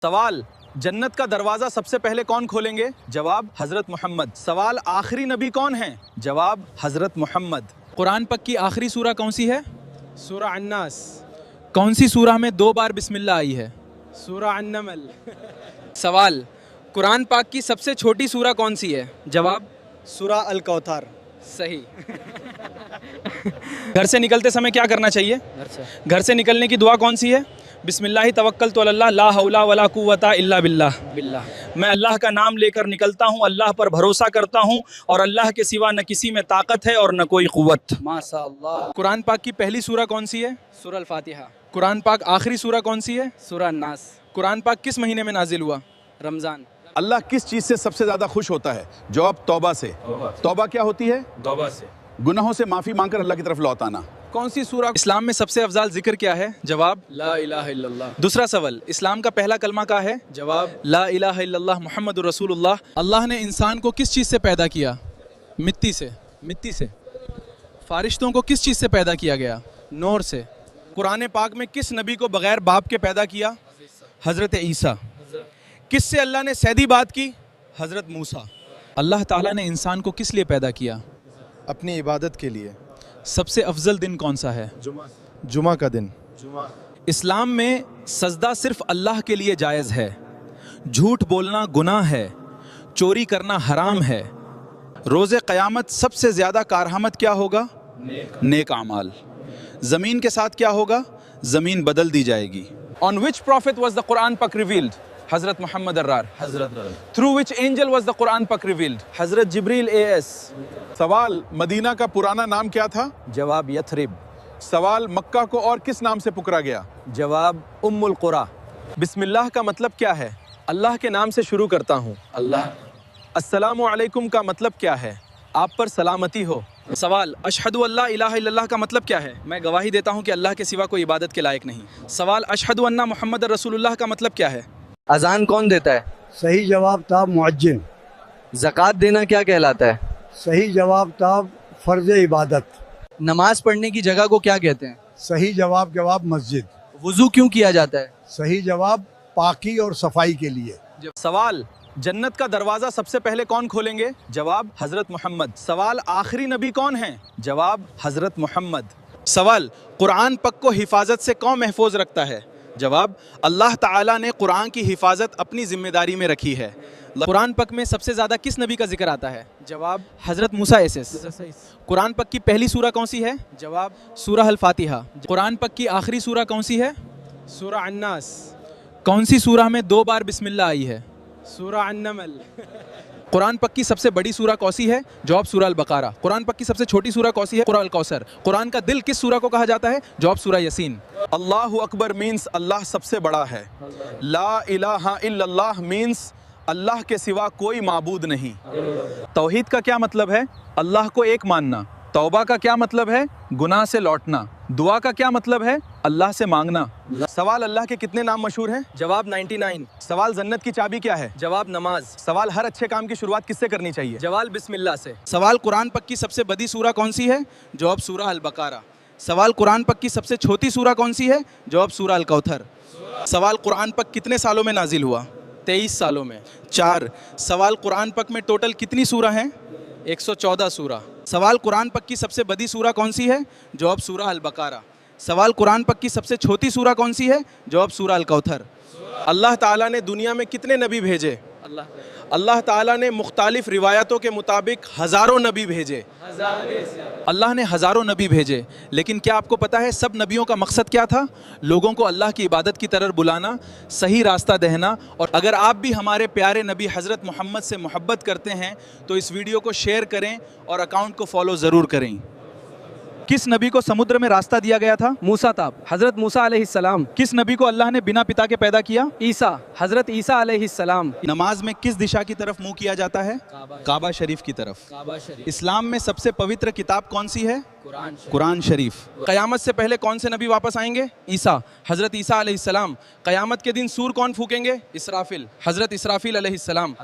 सवाल, जन्नत का दरवाजा सबसे पहले कौन खोलेंगे? जवाब, हजरत मोहम्मद। सवाल, आखिरी नबी कौन है? जवाब, हजरत मोहम्मद। कुरान पक की आखिरी सूरा कौन सी है? सूरा अन्नास। कौन सी सूरा में 2 बार बिस्मिल्लाह आई है? सूरा अन्नमल। सवाल, कुरान पाक की सबसे छोटी सूरा कौन सी है? जवाब, सूरा अल कौथर। सही। घर से निकलते समय क्या करना चाहिए? घर से निकलने की दुआ कौन सी है? बिस्मिल्लाहि तवक्कलतु अलल्लाह ला हौला वला कुव्वता इल्ला बिल्लाह। मैं अल्लाह का नाम लेकर निकलता हूँ, अल्लाह पर भरोसा करता हूँ और अल्लाह के सिवा न किसी में ताकत है और न कोई कुव्वत। माशाअल्लाह। कुरान पाक की पहली सूरा कौन सी है? सूरा अल फातिहा। कुरान पाक आखिरी सूरा कौन सी है? सूरा अन्नास। कुरान पाक किस महीने में नाजिल हुआ? रमज़ान। अल्लाह किस चीज़ से सबसे ज़्यादा खुश होता है? जवाब, तौबा से। तौबा क्या होती है? तौबा से। गुनाहों से माफ़ी मांगकर अल्लाह की तरफ लौट आना। कौन सी सूरा इस्लाम में सबसे अफजाल जिक्र क्या है? जवाब, ला इलाहा इल्लल्लाह। दूसरा सवाल, इस्लाम का पहला कलमा क्या है? जवाब, ला इलाहा इल्लल्लाह मुहम्मदुर रसूलुल्लाह। अल्लाह ने इंसान को किस चीज़ से पैदा किया? मिट्टी से। मिट्टी से। फारिश्तों को किस चीज़ से पैदा किया गया? नूर से। कुरान पाक में किस नबी को बगैर बाप के पैदा किया? हज़रत ईसा। किससे अल्लाह ने सैदी बात की? हज़रत मूसा। अल्लाह ताला ने इंसान को किस लिए पैदा किया? अपनी इबादत के लिए। सबसे अफजल दिन कौन सा है? जुमा का दिन। इस्लाम में सजदा सिर्फ अल्लाह के लिए जायज़ है, झूठ बोलना गुनाह है, चोरी करना हराम है। रोज़े क़यामत सबसे ज़्यादा कारहमत क्या होगा? नेक आमाल। ज़मीन के साथ क्या होगा? ज़मीन बदल दी जाएगी। On which prophet was the Quran पक रिवील्ड? हज़रत मोहम्मद अर्रार। Through which angel was the Quran पक रिवील्ड? हज़रत जिब्रील AS। सवाल, मदीना का पुराना नाम क्या था? जवाब, यथरिब। सवाल, मक्का को और किस नाम से पुकारा गया? जवाब, उम्मुल कुरा। बिस्मिल्लाह का मतलब क्या है? अल्लाह के नाम से शुरू करता हूँ। अल्लाह। अस्सलामु अलैकुम का मतलब क्या है? आप पर सलामती हो। सवाल, अशहदु अल्ला इलाहा इल्लल्लाह का मतलब क्या है? मैं गवाही देता हूँ कि अल्लाह के सिवा कोई इबादत के लायक नहीं। सवाल, अशहदु अन्ना मुहम्मद रसूलुल्लाह का मतलब क्या है? अजान कौन देता है? सही जवाब था मुअज्जिन। ज़कात देना क्या कहलाता है? सही जवाब था फ़र्ज़ इबादत। नमाज पढ़ने की जगह को क्या कहते हैं? सही जवाब मस्जिद। वुज़ू क्यों किया जाता है? सही जवाब पाकी और सफाई के लिए। सवाल, जन्नत का दरवाजा सबसे पहले कौन खोलेंगे? जवाब, हजरत मोहम्मद। सवाल, आखिरी नबी कौन है? जवाब, हजरत मोहम्मद। सवाल, कुरान पक को हिफाजत से कौन महफूज रखता है? जवाब, अल्लाह ताला ने कुरान की हिफाजत अपनी जिम्मेदारी में रखी है। कुरान पक में सबसे ज़्यादा किस नबी का जिक्र आता है? जवाब, हज़रत मूसा SS। कुरान पक की पहली सूरा कौन सी है? जवाब, सूरा अल फातिहा। कुरान पक की आखिरी सूरा कौन सी है? सूरा अन्नास। कौन सी सूरा में 2 बार बिस्मिल्लाह आई है? सूरा अन्नमल। कुरान पक की सबसे बड़ी सूरा कौन सी है? जवाब, सूरा अल बकारा। कुरान पक की सबसे छोटी सूरा कौन सी है? सूरा अल कौसर। कुरान का दिल किस सूरा को कहा जाता है? जवाब, सूरा यासीन। अल्लाहु अकबर मीन्स अल्लाह सबसे बड़ा है। ला इलाहा इल्लल्लाह मीन्स अल्लाह के सिवा कोई माबूद नहीं। तौहीद का क्या मतलब है? अल्लाह को एक मानना। तौबा का क्या मतलब है? गुनाह से लौटना। दुआ का क्या मतलब है? अल्लाह से मांगना। सवाल, अल्लाह के कितने नाम मशहूर हैं? जवाब, 99। सवाल, जन्नत की चाबी क्या है? जवाब, नमाज। सवाल, हर अच्छे काम की शुरुआत किससे करनी चाहिए? जवाब, बिस्मिल्लाह से। सवाल, कुरान पक की सबसे बड़ी सूरा कौन सी है? जवाब, सूरा अल बकारा। सवाल, कुरान पक की सबसे छोटी सूरा कौन सी है? जवाब, सूरा अल कौथर। सवाल, कुरान पक कितने सालों में नाजिल हुआ? 23 सालों में। 4। सवाल, कुरान पक में टोटल कितनी सूरा हैं? 114 सूरा। सवाल, कुरान पक की सबसे बड़ी सूरा कौन सी है? जवाब, सूरा अल बकारा। सवाल, कुरान पक की सबसे छोटी सूरा कौन सी है? जवाब, सूरा अल कौथर। अल्लाह ताला ने दुनिया में कितने नबी भेजे? अल्लाह ताला ने मुख्तालिफ रिवायतों के मुताबिक हज़ारों नबी भेजे। अल्लाह ने हज़ारों नबी भेजे, लेकिन क्या आपको पता है सब नबियों का मकसद क्या था? लोगों को अल्लाह की इबादत की तरफ बुलाना, सही रास्ता देना। और अगर आप भी हमारे प्यारे नबी हज़रत मोहम्मद से मोहब्बत करते हैं तो इस वीडियो को शेयर करें और अकाउंट को फॉलो ज़रूर करें। किस नबी को समुद्र में रास्ता दिया गया था? मूसा ताब, हज़रत मूसा अलैहिस्सलाम। किस नबी को अल्लाह ने बिना पिता के पैदा किया? ईसा, हज़रत ईसा अलैहिस्सलाम। नमाज में किस दिशा की तरफ मुंह किया जाता है? काबा शरीफ की तरफ। इस्लाम में सबसे पवित्र किताब कौन सी है? कुरान शरीफ। क़यामत से पहले कौन से नबी वापस आएंगे? ईसा, हज़रत ईसा अलैहिस्सलाम। क़यामत के दिन सूर कौन फूकेंगे? इसराफिल, हज़रत इसराफिल अलैहिस्सलाम।